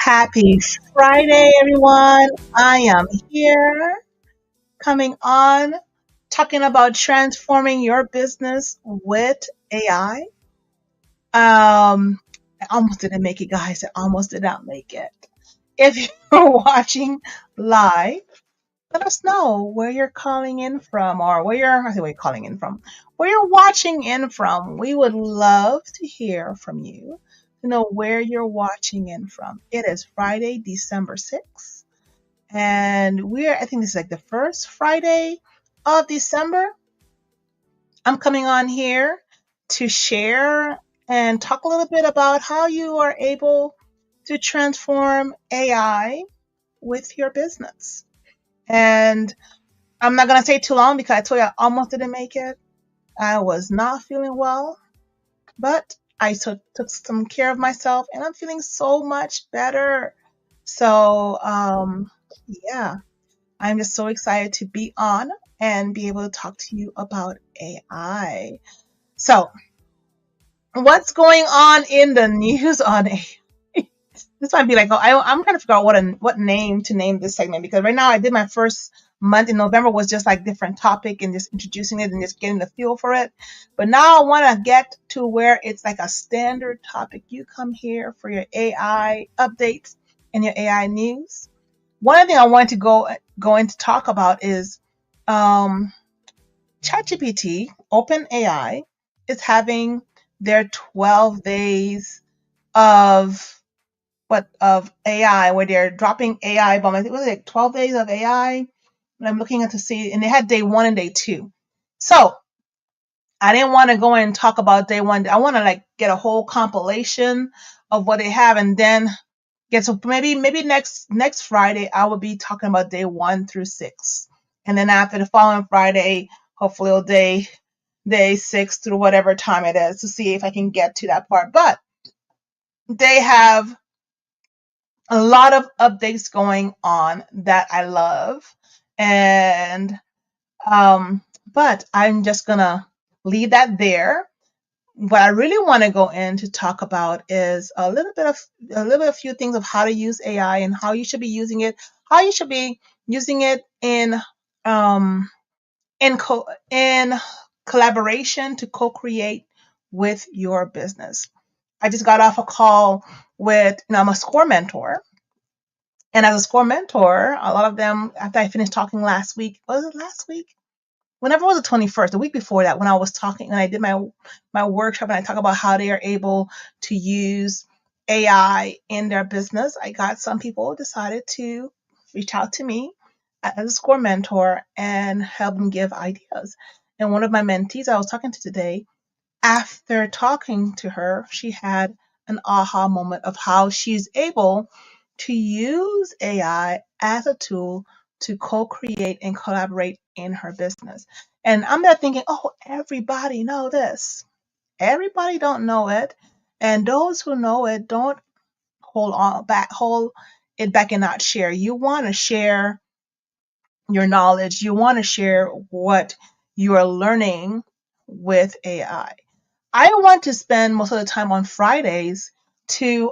Happy Friday, everyone. I am here coming on talking about transforming your business with AI. I almost didn't make it, guys. I almost did not make it. If you're watching live, let us know where you're calling in from or I say where you're calling in from, where you're watching in from. We would love to hear from you to know where you're watching in from. It is Friday, December 6th, and I think this is like the first Friday of December. I'm coming on here to share and talk a little bit about how you are able to transform AI with your business. And I'm not gonna say too long because I told you I almost didn't make it. I was not feeling well, but I took some care of myself and I'm feeling so much better. So, yeah, I'm just so excited to be on and be able to talk to you about AI. So, what's going on in the news on AI? This might be like, oh, I'm trying to figure out what name to name this segment because right now I did my first month in November was just like different topic and just introducing it and just getting the feel for it. But now I want to get to where it's like a standard topic. You come here for your AI updates and your AI news. One thing I wanted to go in to talk about is um, ChatGPT, OpenAI, is having their 12 days of of AI where they're dropping AI bomb. I think was it 12 days of AI? And I'm looking at to see, and they had day one and day two. So I didn't want to go in and talk about day one. I want to like get a whole compilation of what they have, and then get so maybe next Friday I will be talking about day 1 through 6, and then after the following Friday, hopefully day 6 through whatever time it is to see if I can get to that part. But they have a lot of updates going on that I love. And but I'm just gonna leave that there. What I really want to go in to talk about is a few things of how to use AI and how you should be using it, how you should be using it um in collaboration to co-create with your business. I just got off a call with, I'm a SCORE mentor. And as a SCORE mentor, a lot of them, after I finished talking last week, was it last week? Whenever it was the 21st, the week before that, when I did my workshop and I talk about how they are able to use AI in their business, I got some people decided to reach out to me as a SCORE mentor and help them give ideas. And one of my mentees I was talking to today, after talking to her, she had an aha moment of how she's able to use AI as a tool to co-create and collaborate in her business. And I'm there thinking, oh, everybody know this. Everybody don't know it. And those who know it don't hold it back and not share. You want to share your knowledge. You want to share what you are learning with AI. I want to spend most of the time on Fridays to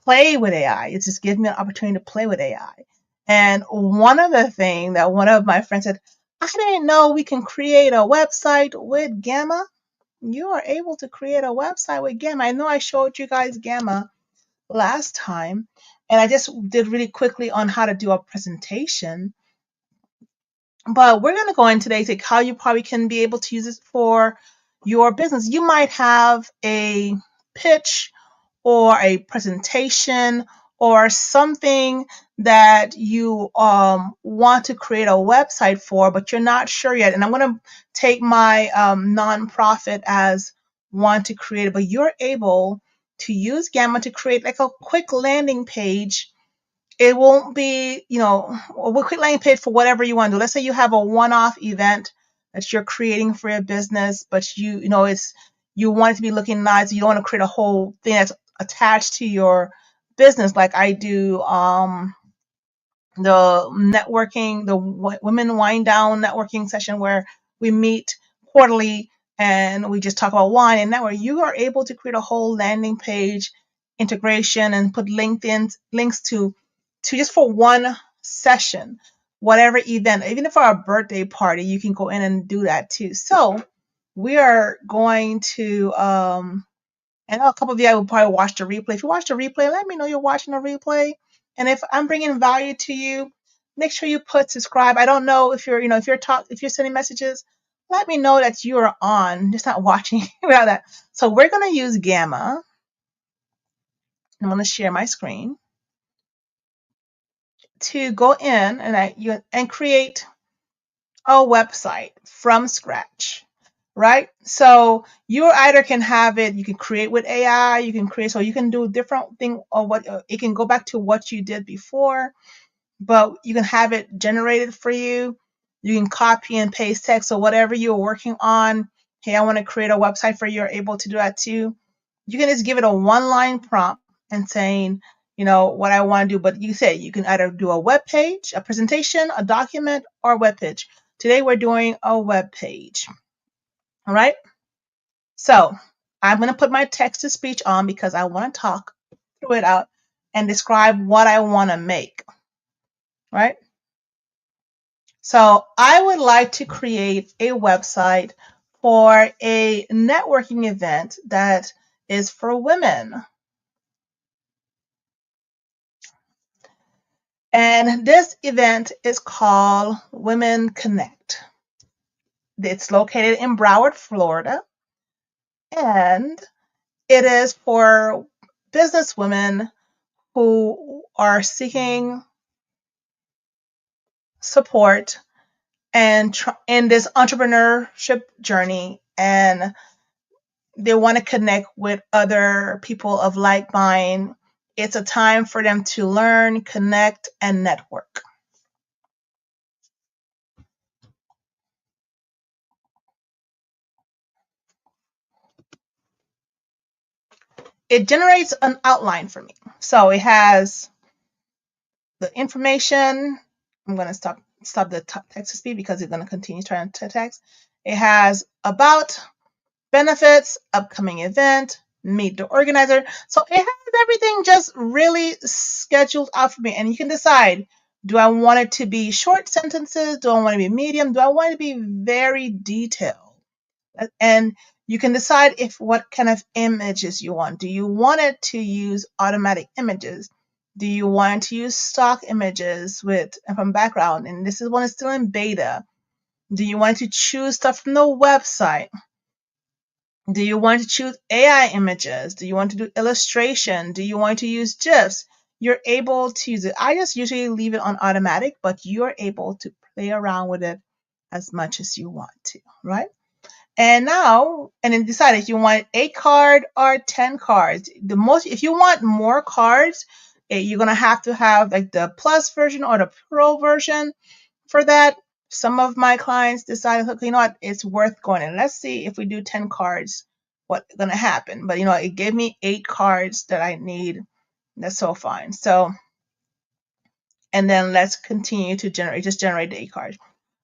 play with AI. It just gives me an opportunity to play with AI. And one other thing that one of my friends said, I didn't know we can create a website with Gamma. You are able to create a website with Gamma. I know I showed you guys Gamma last time, and I just did really quickly on how to do a presentation. But we're going to go in today to how you probably can be able to use it for your business. You might have a pitch or a presentation or something that you want to create a website for, but you're not sure yet. And I'm going to take my nonprofit as one to create it, but you're able to use Gamma to create like a quick landing page. It won't be, a quick landing page for whatever you want to do. Let's say you have a one-off event that you're creating for your business, but you want it to be looking nice. You don't want to create a whole thing that's attached to your business, like I do the networking, the women wind down networking session where we meet quarterly and we just talk about wine and network. You are able to create a whole landing page integration and put LinkedIn links to just for one session, whatever event, even if for a birthday party, you can go in and do that too. So we are going to I know a couple of you will probably watch the replay. If you watch the replay, let me know you're watching the replay. And if I'm bringing value to you, make sure you put subscribe. I don't know if if you're sending messages, let me know that you are on, just not watching without that. So we're gonna use Gamma. I'm gonna share my screen to go in and create a website from scratch, right? So you either can have it, you can create with AI, you can create, so you can do different thing or what it can go back to what you did before, but you can have it generated for you. You can copy and paste text. So whatever you're working on, hey, I want to create a website for you, you're able to do that too. You can just give it a one line prompt and saying, what I want to do. But you say you can either do a web page, a presentation, a document, or a web page. Today we're doing a web page. All right. So I'm going to put my text to speech on because I want to talk through it out and describe what I want to make. Right. So I would like to create a website for a networking event that is for women. And this event is called Women Connect. It's located in Broward, Florida, and it is for business women who are seeking support and in this entrepreneurship journey, and they want to connect with other people of like mind. It's a time for them to learn, connect, and network. It generates an outline for me. So it has the information. I'm going to stop the text to speed because it's going to continue trying to text. It has about, benefits, upcoming event, meet the organizer. So it has everything just really scheduled out for me. And you can decide, do I want it to be short sentences? Do I want it to be medium? Do I want it to be very detailed? And you can decide if what kind of images you want. Do you want it to use automatic images? Do you want to use stock images from background? And this is when it's still in beta. Do you want to choose stuff from the website? Do you want to choose AI images? Do you want to do illustration? Do you want to use GIFs? You're able to use it. I just usually leave it on automatic, but you're able to play around with it as much as you want to, right? And then decide if you want 8 card or 10 cards. If you want more cards, you're gonna have to have like the plus version or the pro version for that. Some of my clients decided, look, you know what, it's worth going in. Let's see if we do 10 cards, what's gonna happen. But it gave me 8 cards that I need. That's so fine. So, and then let's continue to generate the 8 cards.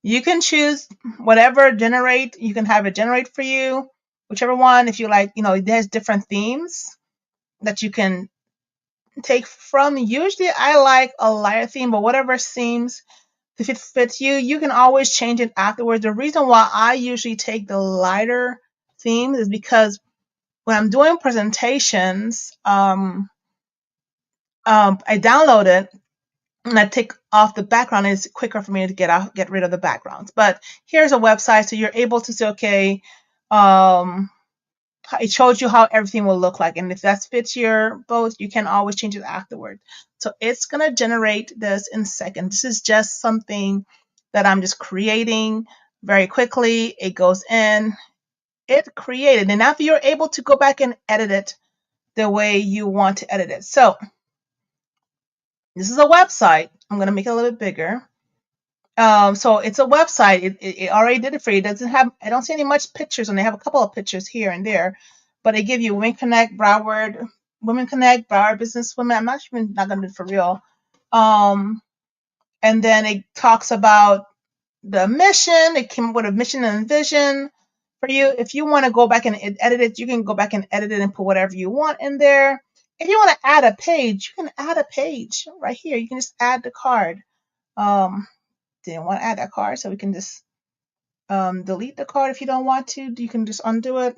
You can choose whatever generate. You can have it generate for you, whichever one. If you like, there's different themes that you can take from. Usually I like a lighter theme, but whatever seems, if it fits you, you can always change it afterwards. The reason why I usually take the lighter theme is because when I'm doing presentations, I download it and I take off the background. It's quicker for me to get rid of the backgrounds. But here's a website, so you're able to say, okay, it shows you how everything will look like, and if that fits your boat, you can always change it afterward. So it's gonna generate this in seconds. This is just something that I'm just creating very quickly. It goes in, it created, and now you're able to go back and edit it the way you want to edit it. So this is a website. I'm gonna make it a little bit bigger. So it's a website. It already did it for you. It doesn't have, I don't see any much pictures, and they have a couple of pictures here and there, but they give you Women Connect, Broward Business Women. I'm not even not gonna do it for real. And then it talks about the mission. It came up with a mission and vision for you. If you want to go back and edit it, you can go back and edit it and put whatever you want in there. If you want to add a page, you can add a page right here. You can just add the card. Um, didn't want to add that card, so we can just delete the card if you don't want to. You can just undo it.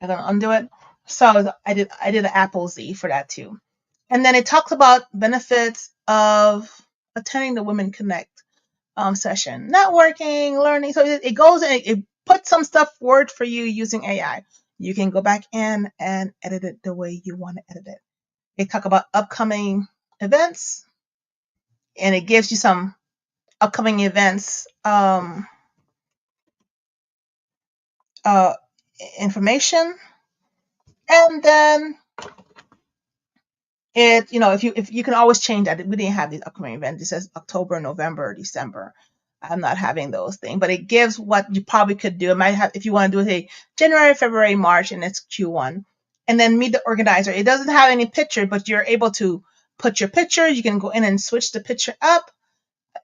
I'm gonna undo it. So I did an Apple Z for that too. And then it talks about benefits of attending the Women Connect session, networking, learning. So it goes and it puts some stuff forward for you using AI. You can go back in and edit it the way you want to edit it. They talk about upcoming events, and it gives you some upcoming events uh, information. And then if you can always change that. We didn't have these upcoming events. It says October, November, December. I'm not having those things, but it gives what you probably could do. It might have, if you want to do, say, January, February, March, and it's Q1. And then meet the organizer. It doesn't have any picture, but you're able to put your picture. You can go in and switch the picture up.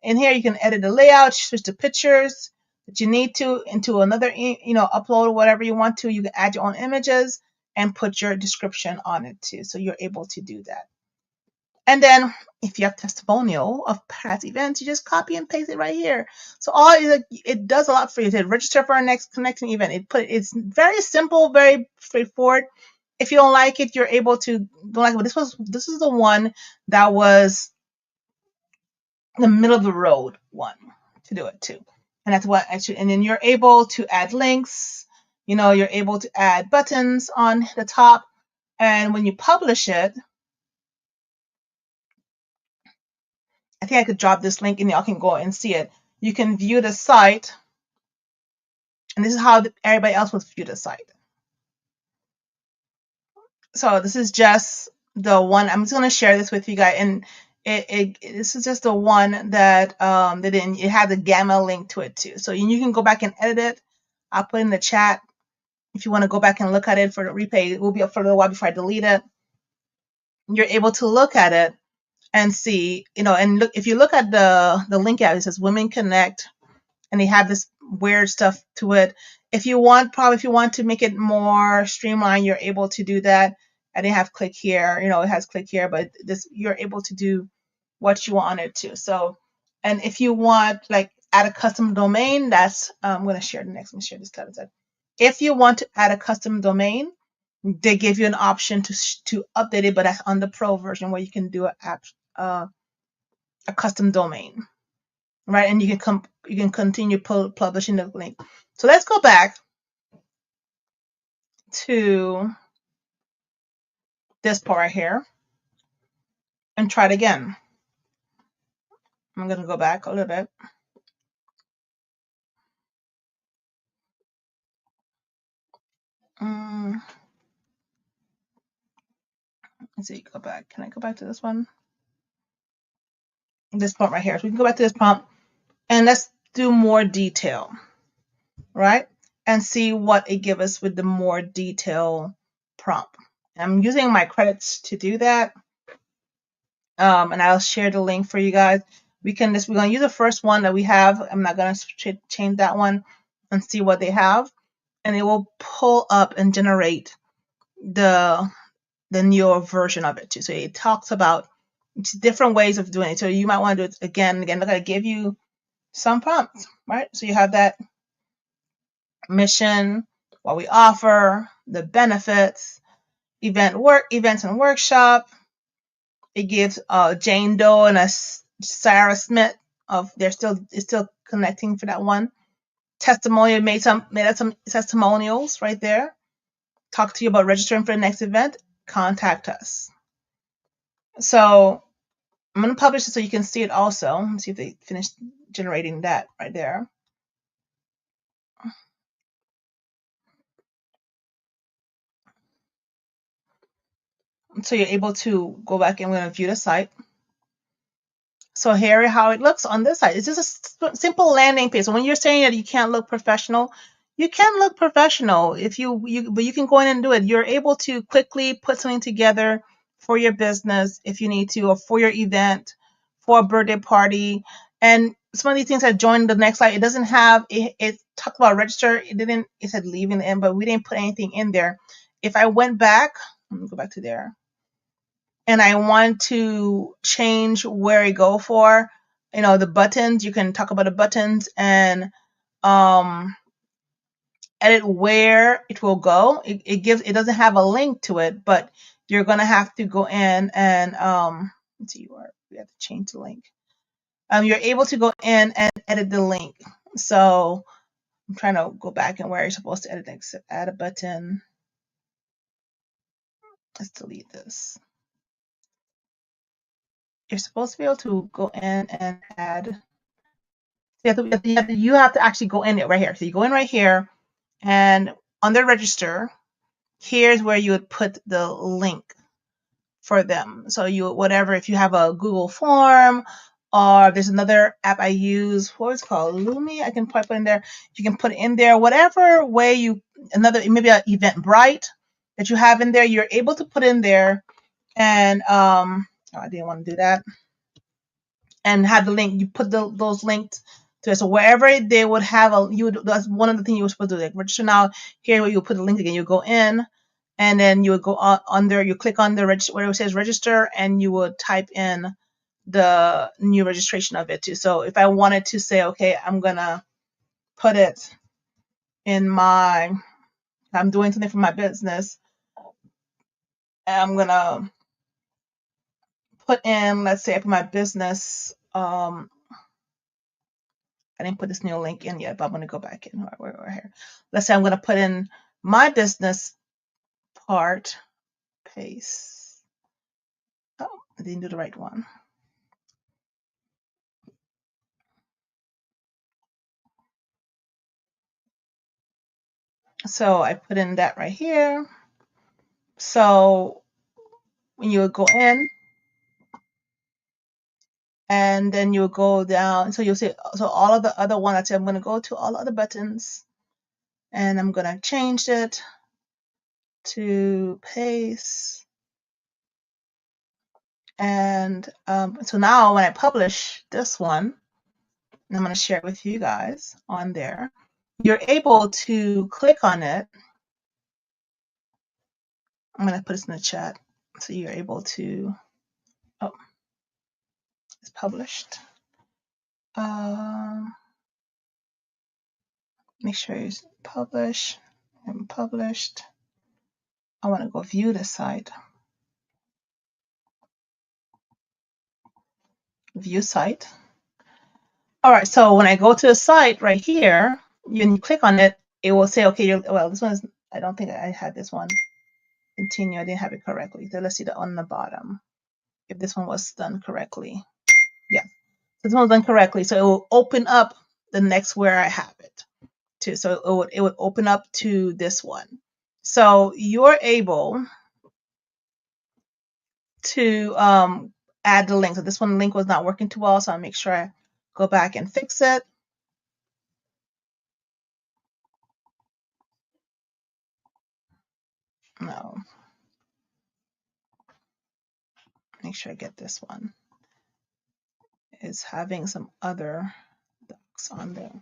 In here, you can edit the layout, switch the pictures that you need to into another, upload whatever you want to. You can add your own images and put your description on it too. So you're able to do that. And then if you have testimonial of past events, you just copy and paste it right here. So it does a lot for you. To register for our next connecting event. It's very simple, very straightforward. If you don't like it, you're able to don't like it. But this is the one that was the middle of the road one to do it too. And that's what actually, and then you're able to add links, you're able to add buttons on the top. And when you publish it, I think I could drop this link and y'all can go and see it. You can view the site, and this is how everybody else would view the site. So this is just the one. I'm just going to share this with you guys, and this is just the one that they didn't. It had the Gamma link to it too, so you can go back and edit it. I'll put in the chat if you want to go back and look at it for the replay. It will be up for a little while before I delete it. You're able to look at it and see, and look, if you look at the link out, it says Women Connect, and they have this weird stuff to it. If you want to make it more streamlined, you're able to do that. I didn't have click here, it has click here, but you're able to do what you want on it too. So, and if you want like add a custom domain, that's I'm going to share the next. Let me share this tab instead. If you want to add a custom domain, they give you an option to update it, but that's on the pro version where you can do a custom domain, right? And you can continue publishing the link. So let's go back to this part right here and try it again. I'm going to go back a little bit. Let's see, go back. Can I go back to this one? This prompt right here. So we can go back to this prompt and let's do more detail, right? And see what it gives us with the more detail prompt. I'm using my credits to do that. And I'll share the link for you guys. We're going to use the first one that we have. I'm not going to change that one and see what they have. And it will pull up and generate the newer version of it too. So it talks about different ways of doing it. So you might want to do it again and again. Look, I give you some prompts, right? So you have that mission, what we offer, the benefits, events and workshop. It gives Jane Doe and Sarah Smith it's still connecting for that one. Testimonial made up some testimonials right there. Talk to you about registering for the next event. Contact us. So I'm going to publish it so you can see it also. Let's see if they finished generating that right there. So you're able to go back and we're going to view the site. So here is how it looks on this side. It's just a simple landing page. So when you're saying that you can't look professional, you can look professional but you can go in and do it. You're able to quickly put something together for your business if you need to, or for your event, for a birthday party. And some of these things I joined the next slide. It doesn't have it talked about register. It said leaving the end, but we didn't put anything in there. if I went back, let me go back to there, and I want to change where I go for, the buttons, you can talk about the buttons and um, edit where it will go. It doesn't have a link to it, but you're gonna have to go in and let's see where we have to change the link. You're able to go in and edit the link. So I'm trying to go back and where you're supposed to edit next. Add a button. Let's delete this. You're supposed to be able to go in and add. You have to actually go in it right here. So you go in right here, and under register, here's where you would put the link for them. So whatever, if you have a Google form, or there's another app I use, what is it called, Lumi, I can put in there. You can put it in there, whatever way maybe an Eventbrite that you have in there, you're able to put in there. And I didn't want to do that. And have the link, you put those links to it. So wherever they would have that's one of the things you were supposed to do, like register now. Here where you put the link again, you go in, and then you would go under, you click on the register where it says register, and you would type in the new registration of it too. So if I wanted to say, okay, I'm gonna put it in I'm doing something for my business, and I'm gonna put in, let's say I put my business, I didn't put this new link in yet, but I'm going to go back in right here. Let's say I'm going to put in my business part, paste. Oh, I didn't do the right one. So I put in that right here. So when you would go in, and then you'll go down, so you'll see, so all of the other ones, I'm going to go to all the other buttons, and I'm going to change it to paste. And so now when I publish this one, and I'm going to share it with you guys on there, you're able to click on it. I'm going to put this in the chat so you're able to, oh, it's published. Make sure it's published and published. I want to go view the site. View site. All right, so when I go to the site right here, you click on it, it will say, okay, well, this one is, I don't think I had this one. Continue, I didn't have it correctly. So let's see on the bottom, if this one was done correctly. Yeah, so this one was done correctly. So it will open up the next where I have it to. So it would open up to this one. So you're able to add the link. So this one link was not working too well, so I'll make sure I go back and fix it. No. Make sure I get this one. It's having some other docs on there.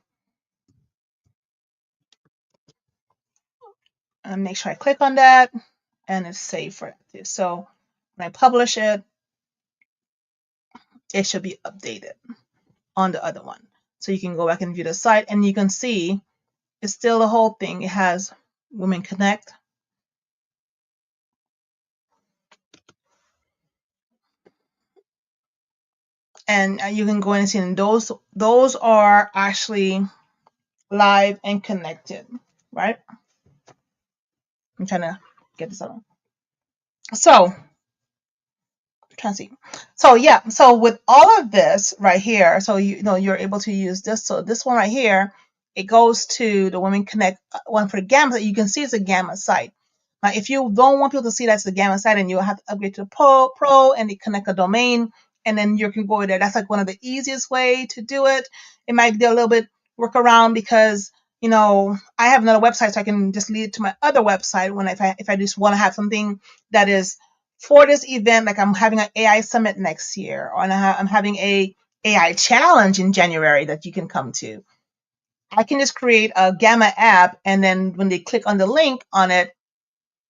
And make sure I click on that, and it's saved for it. So when I publish it, it should be updated on the other one. So you can go back and view the site, and you can see it's still the whole thing. It has Women Connect. And you can go in and see, and those are actually live and connected, right? I'm trying to get this out. So trying to see. So yeah, so with all of this right here, so you're able to use this. So this one right here, it goes to the Women Connect one for the Gamma. You can see it's a Gamma site. Now, if you don't want people to see that's the Gamma site, and you'll have to upgrade to the Pro and they connect a domain, and then you can go there. That's like one of the easiest way to do it. It might be a little bit workaround because I have another website, so I can just lead it to my other website when if I just want to have something that is for this event, like I'm having an AI summit next year, or I'm having a AI challenge in January that you can come to. I can just create a Gamma app, and then when they click on the link on it,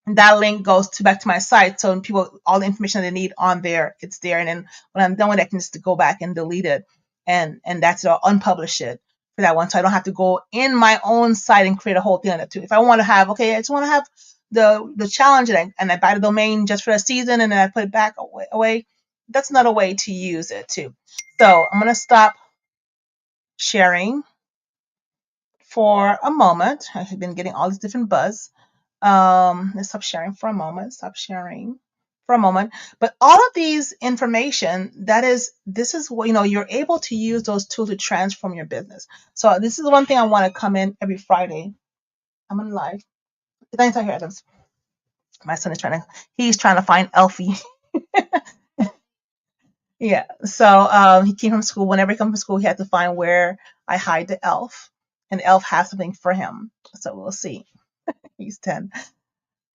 that link goes to back to my site. So when people, all the information they need on there, it's there. And then when I'm done with it, I can just go back and delete it, and that's it, or unpublish it for that one. So I don't have to go in my own site and create a whole thing on it too. If I want to have, okay, I just want to have the challenge, and I buy the domain just for a season, and then I put it back away. That's another way to use it too. So I'm gonna stop sharing for a moment. I've been getting all these different buzz. Let's stop sharing for a moment. Stop sharing for a moment. But all of these information, this is what, you're able to use those tools to transform your business. So this is one thing I want to come in every Friday. I'm on live. Thanks, I hear Adams. My son is he's trying to find Elfie. Yeah. So he came from school. Whenever he comes from school, he had to find where I hide the elf, and the elf has something for him. So we'll see. He's 10.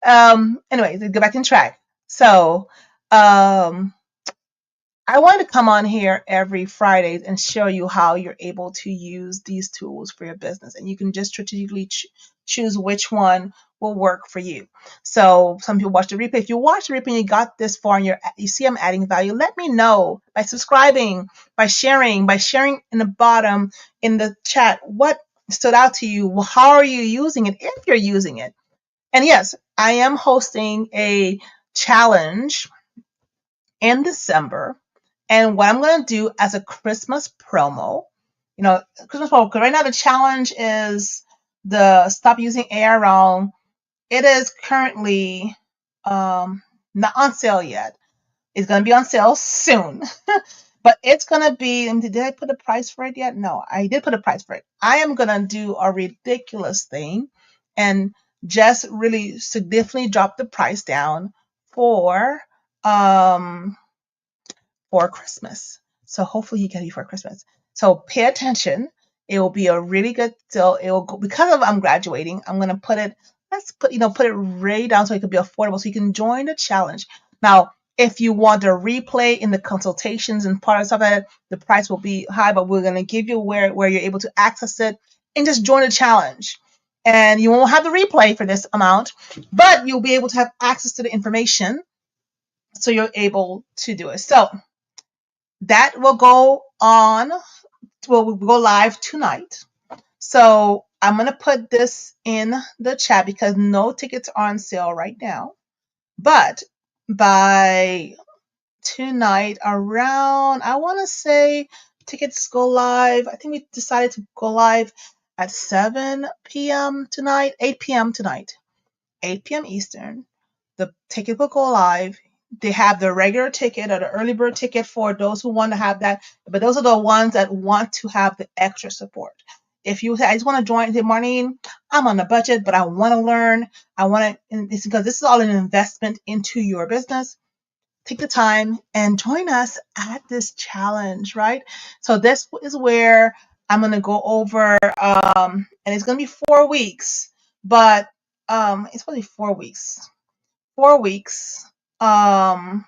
Anyway, to go back in track. So, um, I wanted to come on here every Friday and show you how you're able to use these tools for your business. And you can just strategically choose which one will work for you. So some people watch the replay. If you watch the replay and you got this far and you see I'm adding value, let me know by subscribing, by sharing in the bottom in the chat what stood out to you. How are you using it if you're using it? And yes, I am hosting a challenge in December. And what I'm going to do as a Christmas promo, Christmas promo, because right now the challenge is the Stop Using AI Wrong. It is currently not on sale yet. It's going to be on sale soon. But it's going to be, did I put a price for it yet? No, I did put a price for it. I am going to do a ridiculous thing and just really significantly drop the price down for um for Christmas. So hopefully you get it before Christmas. So pay attention. It will be a really good deal. It will go, because of I'm graduating, I'm gonna put it, let's put it way down so it could be affordable so you can join the challenge. Now, if you want a replay in the consultations and part of stuff like that, the price will be high, but we're gonna give you where you're able to access it and just join the challenge. And you won't have the replay for this amount, but you'll be able to have access to the information so you're able to do it. So that will go on, will go live tonight. So I'm going to put this in the chat because no tickets are on sale right now. But by tonight around, I want to say tickets go live. I think we decided to go live at 7 p.m. tonight, 8 p.m. tonight. 8 p.m. Eastern. The ticket will go live. They have the regular ticket or the early bird ticket for those who want to have that, but those are the ones that want to have the extra support. If you say, I just want to join the morning, I'm on a budget, but I want to learn, I want to, it's because this is all an investment into your business. Take the time and join us at this challenge, right? So this is where I'm going to go over, and it's going to be 4 weeks, but it's probably 4 weeks. 4 weeks. Um,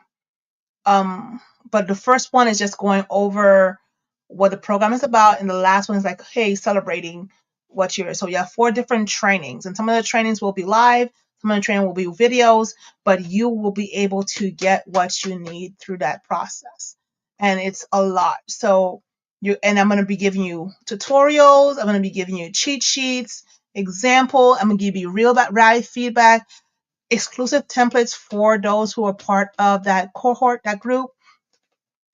um, but the first one is just going over what the program is about, and the last one is like, hey, celebrating what you're. So you have 4 different trainings, and some of the trainings will be live, some of the training will be videos, but you will be able to get what you need through that process, and it's a lot. So and I'm going to be giving you tutorials. I'm going to be giving you cheat sheets, example. I'm going to give you real live feedback, exclusive templates for those who are part of that cohort, that group.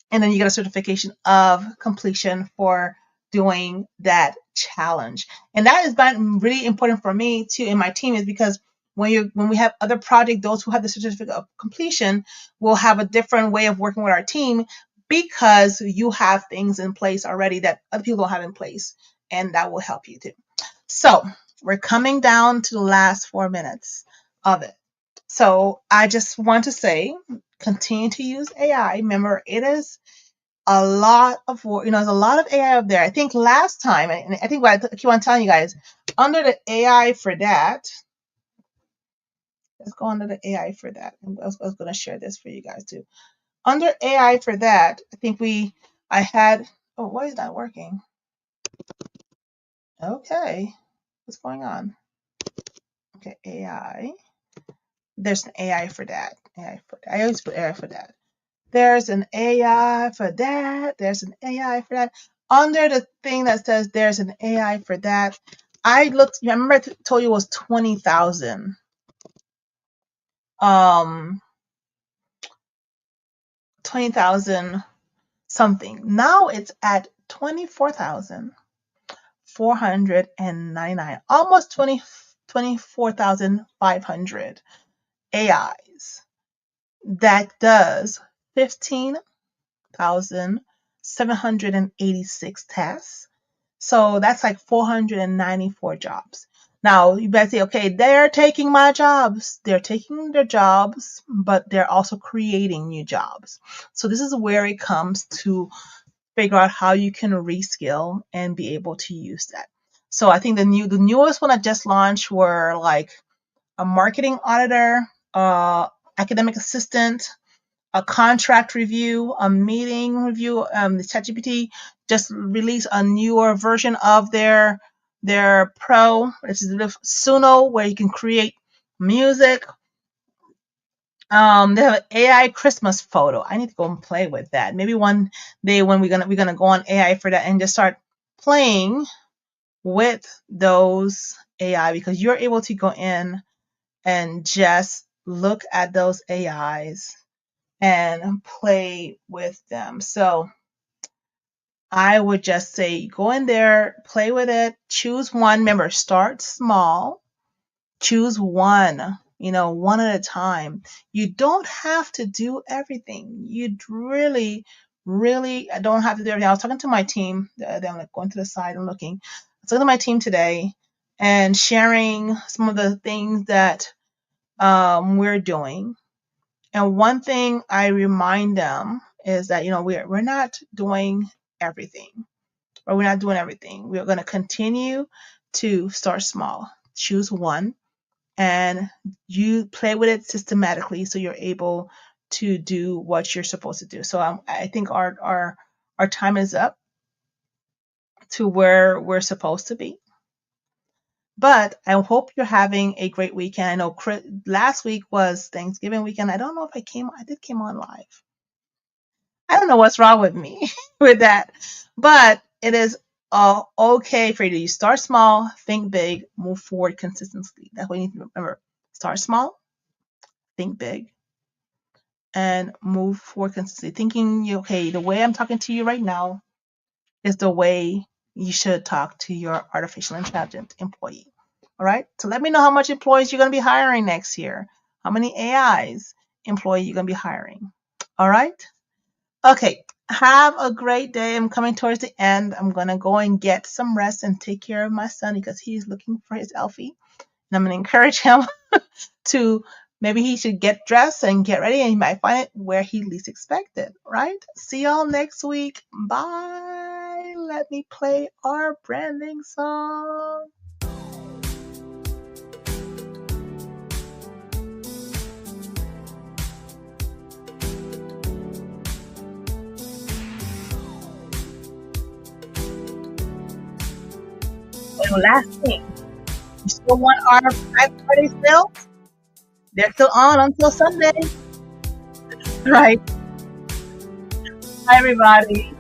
And then you get a certification of completion for doing that challenge. And that has been really important for me too in my team, is because when we have other projects, those who have the certificate of completion will have a different way of working with our team because you have things in place already that other people don't have in place, and that will help you too. So we're coming down to the last 4 minutes of it. So I just want to say, continue to use AI. Remember, it is a lot of work. There's a lot of AI up there. I think last time, and I think what I keep on telling you guys, under the AI for that, let's go under the AI for that. I was going to share this for you guys too. Under AI for that, I think I had, oh, why is that working? Okay, what's going on? Okay, AI. There's an AI for that. AI for that. I always put AI for that. There's an AI for that. There's an AI for that. Under the thing that says there's an AI for that, I looked. I remember I told you it was 20,000. Um, 20,000 something. Now it's at 24,499. Almost 24,500 AIs that does 15,786 tasks. So that's like 494 jobs. Now you better say, okay, they're taking my jobs. They're taking their jobs, but they're also creating new jobs. So this is where it comes to figure out how you can reskill and be able to use that. So I think the newest one I just launched were like a marketing auditor, academic assistant, a contract review, a meeting review. The ChatGPT just released a newer version of their Pro. This is the Suno, where you can create music. They have an AI Christmas photo. I need to go and play with that. Maybe one day when we're gonna go on AI for that and just start playing with those AI, because you're able to go in and just look at those AIs and play with them. So I would just say go in there, play with it, choose one. Remember, start small, choose one, one at a time. You don't have to do everything. You really, really don't have to do everything. I was talking to my team, I'm like going to the side and looking. I was talking to my team today and sharing some of the things that we're doing. And one thing I remind them is that, we're not doing everything, or we're not doing everything. We're going to continue to start small, choose one, and you play with it systematically so you're able to do what you're supposed to do. So I think our time is up to where we're supposed to be. But I hope you're having a great weekend. I know last week was Thanksgiving weekend. I don't know if I did came on live. I don't know what's wrong with me with that, but it is okay for you to start small, think big, move forward consistently. That's what you need to remember. Start small, think big, and move forward consistently. Thinking, okay, the way I'm talking to you right now is the way you should talk to your artificial intelligence employee. All right. So let me know how much employees you're going to be hiring next year. How many AIs employee you're going to be hiring. All right. Okay. Have a great day. I'm coming towards the end. I'm going to go and get some rest and take care of my son because he's looking for his Elfie. And I'm going to encourage him to maybe he should get dressed and get ready, and he might find it where he least expected. Right? See y'all next week. Bye. Let me play our branding song. And last thing, you still want our Black Friday sale? They're still on until Sunday. Right. Bye, everybody.